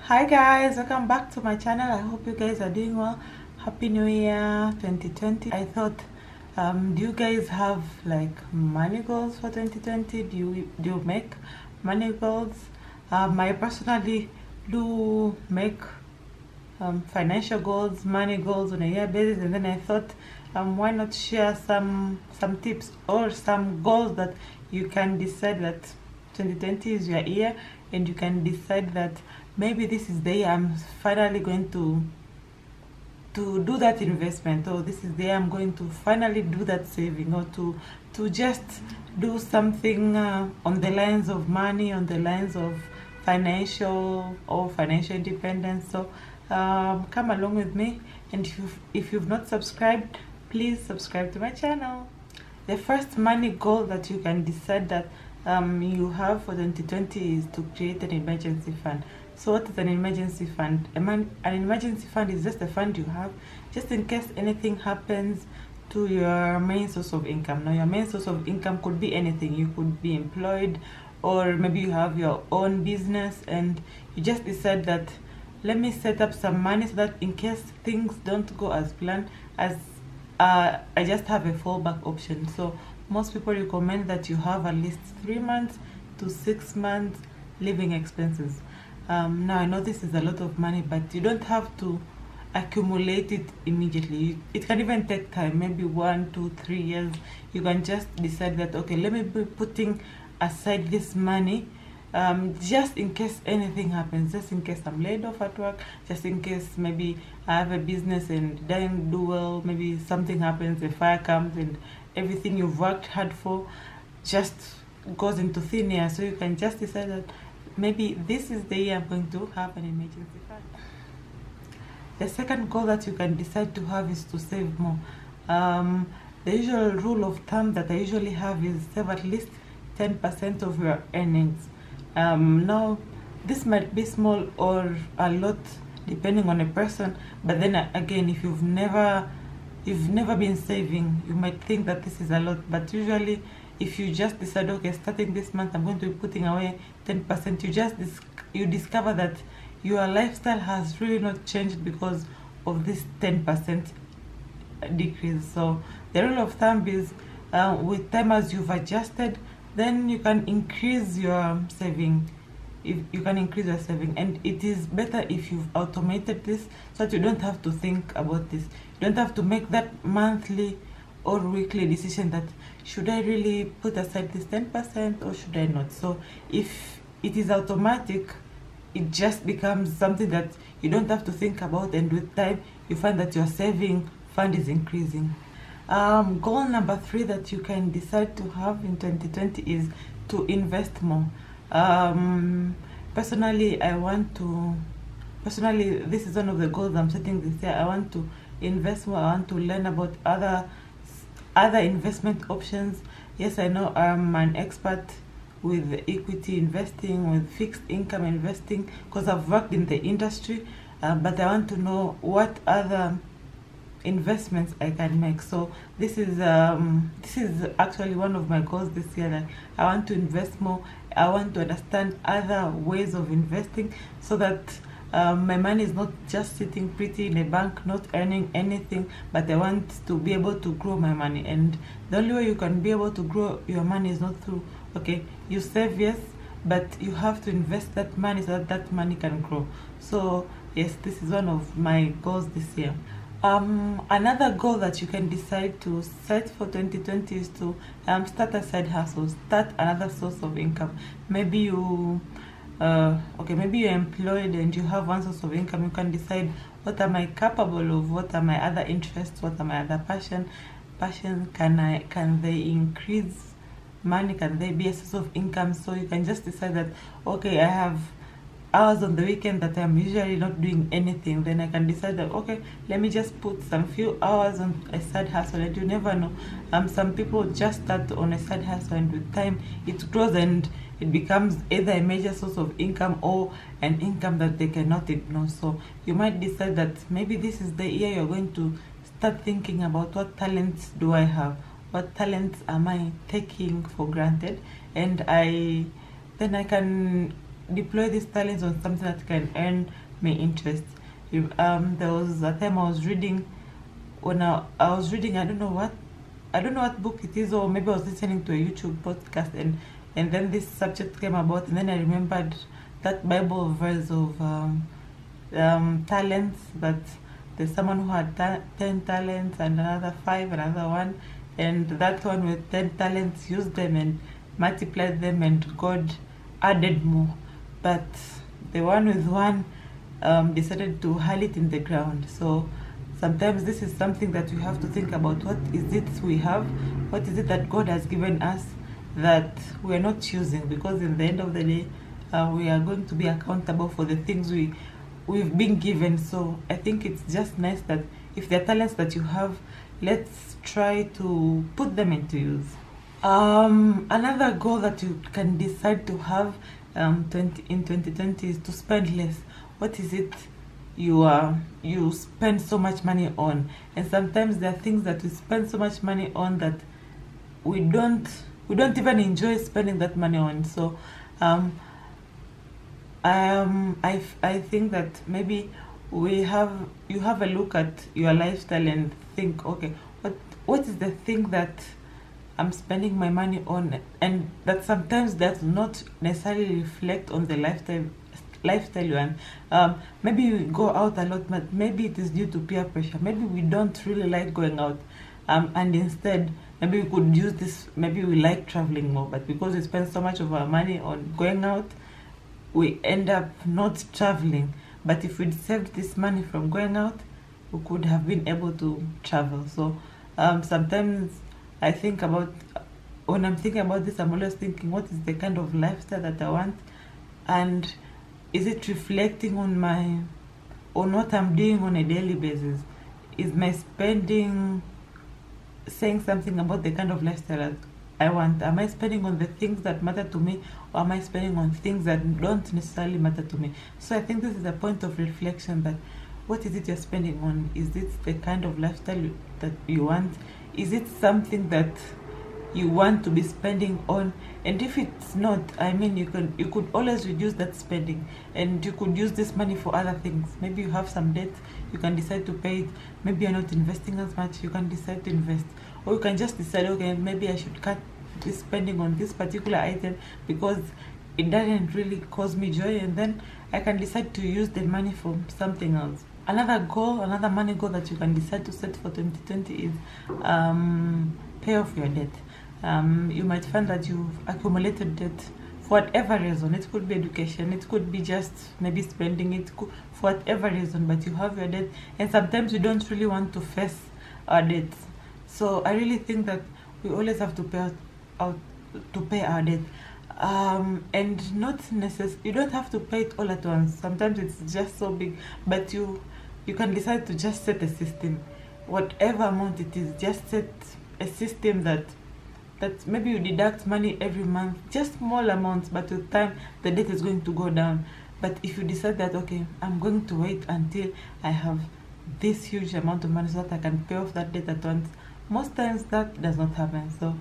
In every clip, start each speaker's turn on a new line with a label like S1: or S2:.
S1: Hi guys, welcome back to my channel. I hope you guys are doing well. Happy New Year 2020. I thought do you guys have like money goals for 2020? Do you make money goals? I personally do make financial goals, money goals on a year basis, and then I thought why not share some tips or some goals that you can decide that 2020 is your year, and you can decide that maybe this is the year I'm finally going to do that investment, or this is the year I'm going to finally do that saving, or to just do something on the lines of money, on the lines of financial independence. So come along with me, and if you've not subscribed, please subscribe to my channel. The first money goal that you can decide that you have for 2020 is to create an emergency fund. So what is an emergency fund? An emergency fund is just a fund you have just in case anything happens to your main source of income. Now your main source of income could be anything. You could be employed, or maybe you have your own business and you just decide that let me set up some money so that in case things don't go as planned, I just have a fallback option. So most people recommend that you have at least 3 months to 6 months living expenses. Now I know this is a lot of money, but you don't have to accumulate it immediately. It can even take time, maybe 1, 2, 3 years. You can just decide that, okay, let me be putting aside this money just in case anything happens, just in case I'm laid off at work, just in case maybe I have a business and it doesn't do well, maybe something happens, a fire comes, and everything you've worked hard for just goes into thin air. So you can just decide that maybe this is the year I'm going to have an emergency fund. The second goal that you can decide to have is to save more. The usual rule of thumb that I usually have is save at least 10% of your earnings. Now this might be small or a lot depending on a person, but then again, if you've never been saving, you might think that this is a lot. But usually if you just decide, okay, starting this month I'm going to be putting away 10%, you discover that your lifestyle has really not changed because of this 10% decrease. So the rule of thumb is with time, as you've adjusted, then you can increase your saving. If you can increase your saving, and it is better if you've automated this so that you don't have to think about this. You don't have to make that monthly or weekly decision that should I really put aside this 10% or should I not. So if it is automatic, it just becomes something that you don't have to think about, and with time you find that your saving fund is increasing. Goal number 3 that you can decide to have in 2020 is to invest more. Personally, this is one of the goals I'm setting this year. I want to invest more. I want to learn about other investment options. Yes, I know I'm an expert with equity investing, with fixed income investing, because I've worked in the industry, but I want to know what other investments I can make. So this is actually one of my goals this year, that I want to invest more. I want to understand other ways of investing so that my money is not just sitting pretty in a bank, not earning anything, but I want to be able to grow my money. And the only way you can be able to grow your money is not through, okay, you save, yes, but you have to invest that money so that that money can grow. So yes, this is one of my goals this year. Another goal that you can decide to set for 2020 is to start a side hustle, start another source of income. Maybe you maybe you're employed and you have one source of income. You can decide, what am I capable of? What are my other interests? What are my other passions? Can they increase money? Can they be a source of income? So you can just decide that, okay, I have hours on the weekend that I'm usually not doing anything. Then I can decide that, okay, let me just put some few hours on a side hustle. And you never know, some people just start on a side hustle, and with time it grows and it becomes either a major source of income or an income that they cannot ignore. So you might decide that maybe this is the year you're going to start thinking about, what talents do I have, what talents am I taking for granted, and then I can deploy these talents on something that can earn me interest. There was a time I was reading, when I was reading, I don't know what book it is, or maybe I was listening to a YouTube podcast, and then this subject came about, and then I remembered that Bible verse of talents, that there's someone who had 10 talents and another 5, another 1, and that one with 10 talents used them and multiplied them, and God added more. But the one with 1 decided to hurl it in the ground. So sometimes this is something that we have to think about. What is it we have? What is it that God has given us that we are not using? Because in the end of the day, we are going to be accountable for the things we've been given. So I think it's just nice that if there are talents that you have, let's try to put them into use. Another goal that you can decide to have in 2020 is to spend less. What is it you spend so much money on? And sometimes there are things that we spend so much money on that we don't even enjoy spending that money on. So I think that maybe you have a look at your lifestyle and think, okay, what is the thing that I'm spending my money on, and that sometimes does not necessarily reflect on the lifestyle you want. Maybe we go out a lot, but maybe it is due to peer pressure. Maybe we don't really like going out, and instead maybe we could use this. Maybe we like traveling more, but because we spend so much of our money on going out, we end up not traveling. But if we'd saved this money from going out, we could have been able to travel. So sometimes I think about, when I'm thinking about this, I'm always thinking, what is the kind of lifestyle that I want, and is it reflecting on what I'm doing on a daily basis? Is my spending saying something about the kind of lifestyle that I want? Am I spending on the things that matter to me, or am I spending on things that don't necessarily matter to me? So I think this is a point of reflection, that what is it you're spending on? Is it the kind of lifestyle that you want? Is it something that you want to be spending on? And if it's not, I mean, you could always reduce that spending, and you could use this money for other things. Maybe you have some debt, you can decide to pay it. Maybe you're not investing as much, you can decide to invest. Or you can just decide, okay, maybe I should cut this spending on this particular item because it doesn't really cause me joy, and then I can decide to use the money for something else. Another money goal that you can decide to set for 2020 is pay off your debt. You might find that you've accumulated debt for whatever reason. It could be education, it could be just maybe spending it, for whatever reason, but you have your debt, and sometimes we don't really want to face our debts. So I really think that we always have to pay our debt, and not necessarily, you don't have to pay it all at once. Sometimes it's just so big, but you can decide to just set a system, whatever amount it is. Just set a system that maybe you deduct money every month, just small amounts, but with time the debt is going to go down. But if you decide that, okay, I'm going to wait until I have this huge amount of money so that I can pay off that debt at once, most times that does not happen. So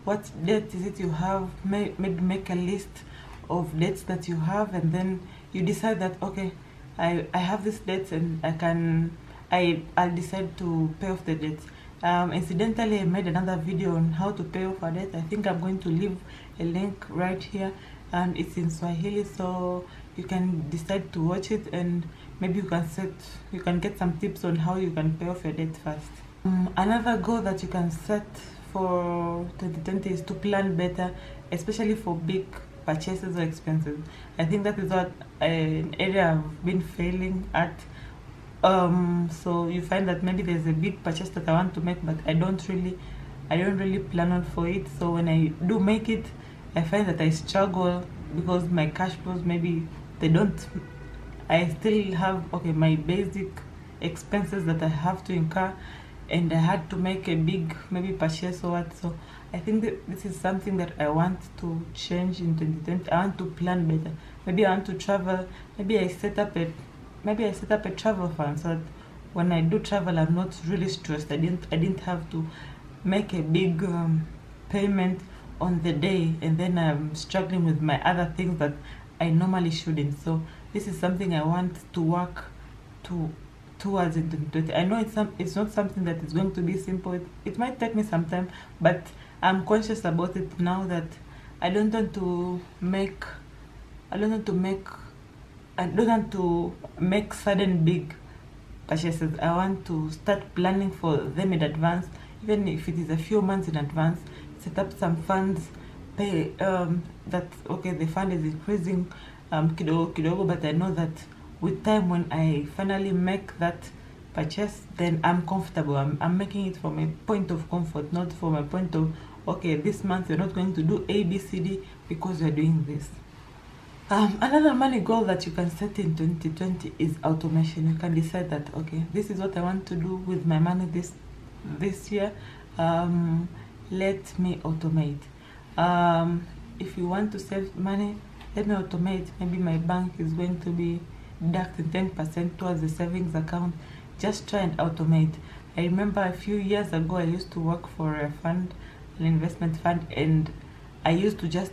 S1: what debt is it you have? Maybe make a list of debts that you have, and then you decide that, okay, I have this debt, and I'll decide to pay off the debts. Incidentally, I made another video on how to pay off a debt. I think I'm going to leave a link right here, and it's in Swahili, so you can decide to watch it, and maybe you can get some tips on how you can pay off your debt fast. Another goal that you can set for 2020 is to plan better, especially for big purchases or expenses. I think that is what an area I've been failing at. So you find that maybe there's a big purchase that I want to make, but I don't really plan on for it. So when I do make it, I find that I struggle because my cash flows, maybe I still have, my basic expenses that I have to incur, and I had to make a big maybe purchase or what. So I think that this is something that I want to change in 2020. I want to plan better. Maybe I want to travel. Maybe I set up a travel fund, so that when I do travel, I'm not really stressed. I didn't have to make a big payment on the day, and then I'm struggling with my other things that I normally shouldn't. So this is something I want to work towards in 2020. I know it's not something that is going to be simple. It might take me some time, but I'm conscious about it now that I don't want to make sudden big purchases. I want to start planning for them in advance, even if it is a few months in advance. Set up some funds, pay that okay, the fund is increasing kidogo, but I know that with time, when I finally make that purchase, then I'm comfortable. I'm making it from a point of comfort, not from a point of okay, this month you're not going to do A, B, C, D because you're doing this. Another money goal that you can set in 2020 is automation. You can decide that okay, this is what I want to do with my money this year. Let me automate. If you want to save money, let me automate. Maybe my bank is going to be deducting 10% towards the savings account. Just try and automate. I remember a few years ago I used to work for a fund, an investment fund, and I used to just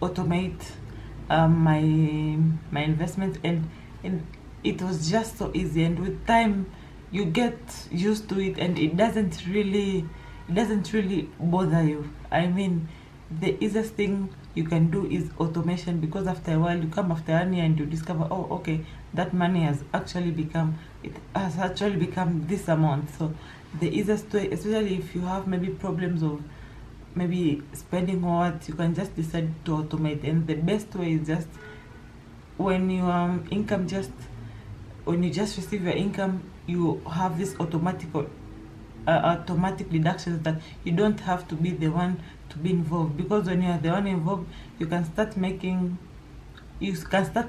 S1: automate my investments, and it was just so easy, and with time you get used to it, and it doesn't really bother you. I mean, the easiest thing you can do is automation, because after a while, you come after 1 year and you discover, oh okay, that money has actually become this amount. So the easiest way, especially if you have maybe problems of maybe spending or what, you can just decide to automate. And the best way is just when you when you just receive your income, you have this automatic deductions that you don't have to be the one to be involved, because when you are the one involved, you can start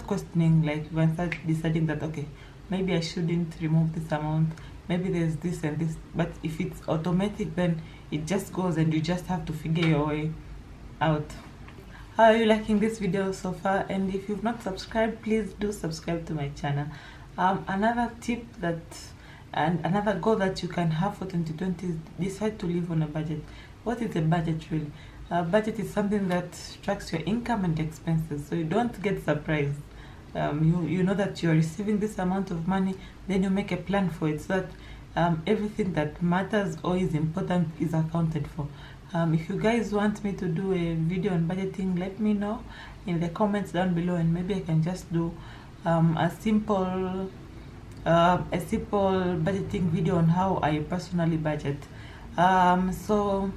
S1: questioning, like you can start deciding that okay, maybe I shouldn't remove this amount, maybe there's this and this. But if it's automatic, then it just goes and you just have to figure your way out. How are you liking this video so far? And if you've not subscribed, please do subscribe to my channel. Another tip and another goal that you can have for 2020 is decide to live on a budget. What is a budget really? A budget is something that tracks your income and expenses, so you don't get surprised. You know that you're receiving this amount of money, then you make a plan for it, so that everything that matters or is important is accounted for. If you guys want me to do a video on budgeting, let me know in the comments down below, and maybe I can just do a simple budgeting video on how I personally budget. So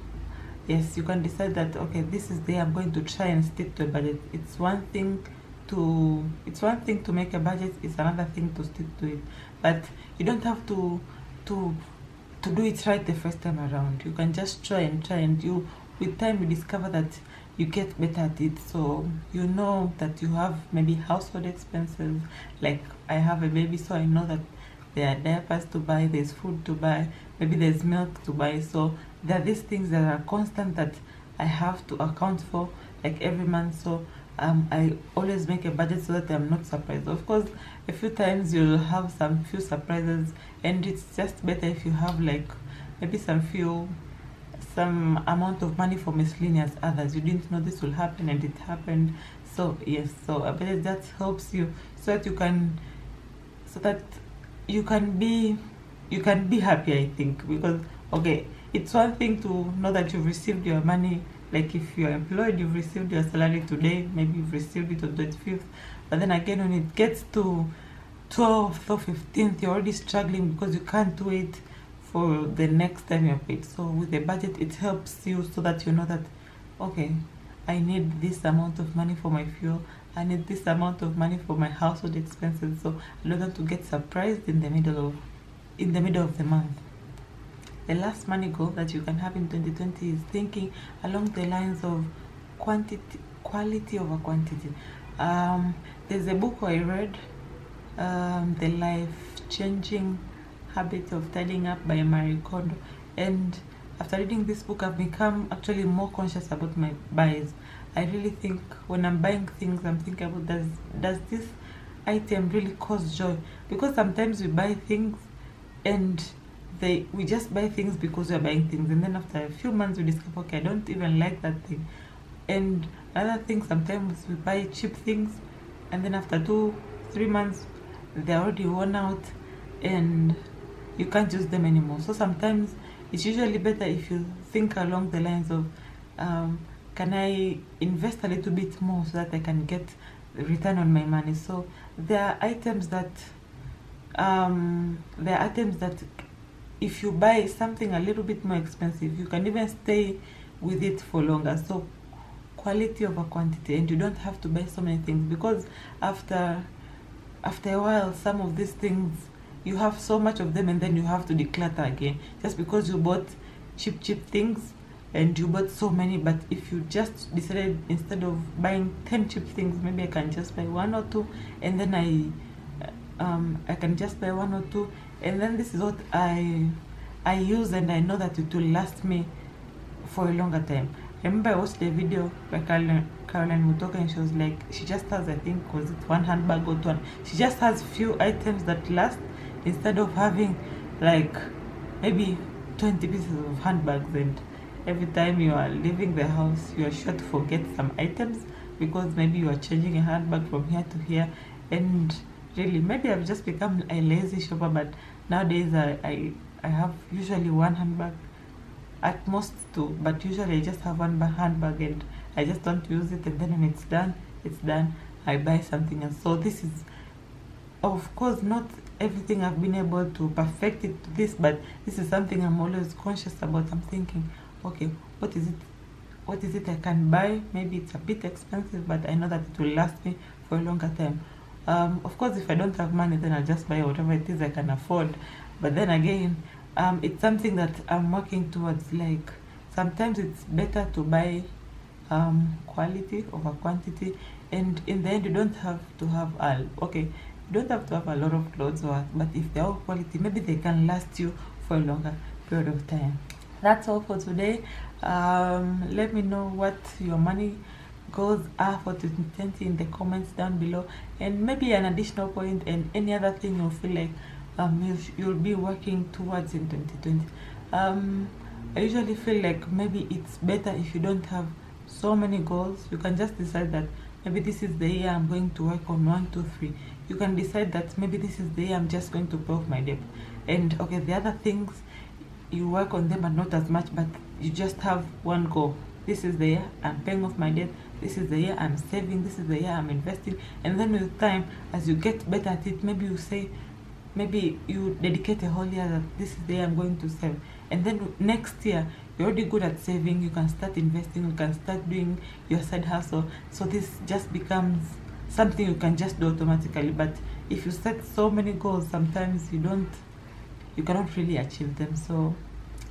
S1: yes, you can decide that okay, this is the day I'm going to try and stick to a budget. It's one thing to make a budget, it's another thing to stick to it. But you don't have to do it right the first time around. You can just try and you, with time, you discover that you get better at it. So you know that you have maybe household expenses, like I have a baby, so I know that there are diapers to buy, there's food to buy, maybe there's milk to buy. So there are these things that are constant that I have to account for, like every month. So I always make a budget so that I'm not surprised. Of course, a few times you'll have some few surprises, and it's just better if you have like maybe some amount of money for miscellaneous others. You didn't know this will happen and it happened. So yes, so a budget that helps you so that you can be happy, I think. Because okay, it's one thing to know that you've received your money, like if you're employed, you've received your salary today, maybe you've received it on 25th, but then again when it gets to 12th or 15th, you're already struggling because you can't wait for the next time you're paid. So with a budget, it helps you so that you know that okay, I need this amount of money for my fuel, I need this amount of money for my household expenses, so I don't want to get surprised in the middle of the month. The last money goal that you can have in 2020 is thinking along the lines of quality over quantity. There's a book I read, The Life-Changing Habit of Tidying Up by Marie Kondo, and after reading this book, I've become actually more conscious about my buys. I really think when I'm buying things, I'm thinking about does this item really cause joy? Because sometimes we buy things and we just buy things because we're buying things, and then after a few months we discover okay, I don't even like that thing. And another thing, sometimes we buy cheap things and then after 2-3 months they're already worn out and you can't use them anymore. So sometimes it's usually better if you think along the lines of can I invest a little bit more so that I can get return on my money. So there are items that if you buy something a little bit more expensive, you can even stay with it for longer. So quality over quantity, and you don't have to buy so many things, because after a while some of these things you have so much of them and then you have to declutter again just because you bought cheap things and you bought so many. But if you just decided, instead of buying 10 cheap things, maybe I can just buy 1 or 2, and then I can just buy 1 or 2, and then this is what I use, and I know that it will last me for a longer time. I remember I watched a video by Caroline Mutoka, and she was like, she just has, I think, was it 1 handbag or 2? She just has few items that last, instead of having like maybe 20 pieces of handbags, and every time you are leaving the house you are sure to forget some items because maybe you are changing a handbag from here to here. And really, maybe I've just become a lazy shopper, but nowadays I have usually 1 handbag, at most 2, but usually I just have 1 handbag and I just don't use it, and then when it's done, I buy something else. So this is, of course, not everything I've been able to perfect it to this, but this is something I'm always conscious about. I'm thinking, okay, what is it I can buy? Maybe it's a bit expensive, but I know that it will last me for a longer time. Of course, if I don't have money, then I'll just buy whatever it is I can afford. But then again, it's something that I'm working towards. Like, sometimes it's better to buy quality over quantity, and in the end you don't have to have you don't have to have a lot of clothes, but if they're all quality, maybe they can last you for a longer period of time. That's all for today. Let me know what your money goals are for 2020 in the comments down below, and maybe an additional point and any other thing you feel like you'll be working towards in 2020. I usually feel like maybe it's better if you don't have so many goals. You can just decide that maybe this is the year I'm going to work on 1, 2, 3. You can decide that maybe this is the year I'm just going to pay off my debt, and okay, the other things you work on them but not as much, but you just have one goal. This is the year I'm paying off my debt, this is the year I'm saving, this is the year I'm investing. And then with time, as you get better at it, maybe you say, maybe you dedicate a whole year that this is the year I'm going to save, and then next year you're already good at saving, you can start investing, you can start doing your side hustle. So this just becomes something you can just do automatically. But if you set so many goals, sometimes you cannot really achieve them. So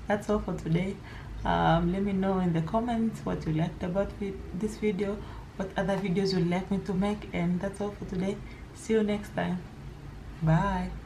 S1: that's all for today. Let me know in the comments what you liked about this video, what other videos you'd like me to make, and that's all for today. See you next time. Bye.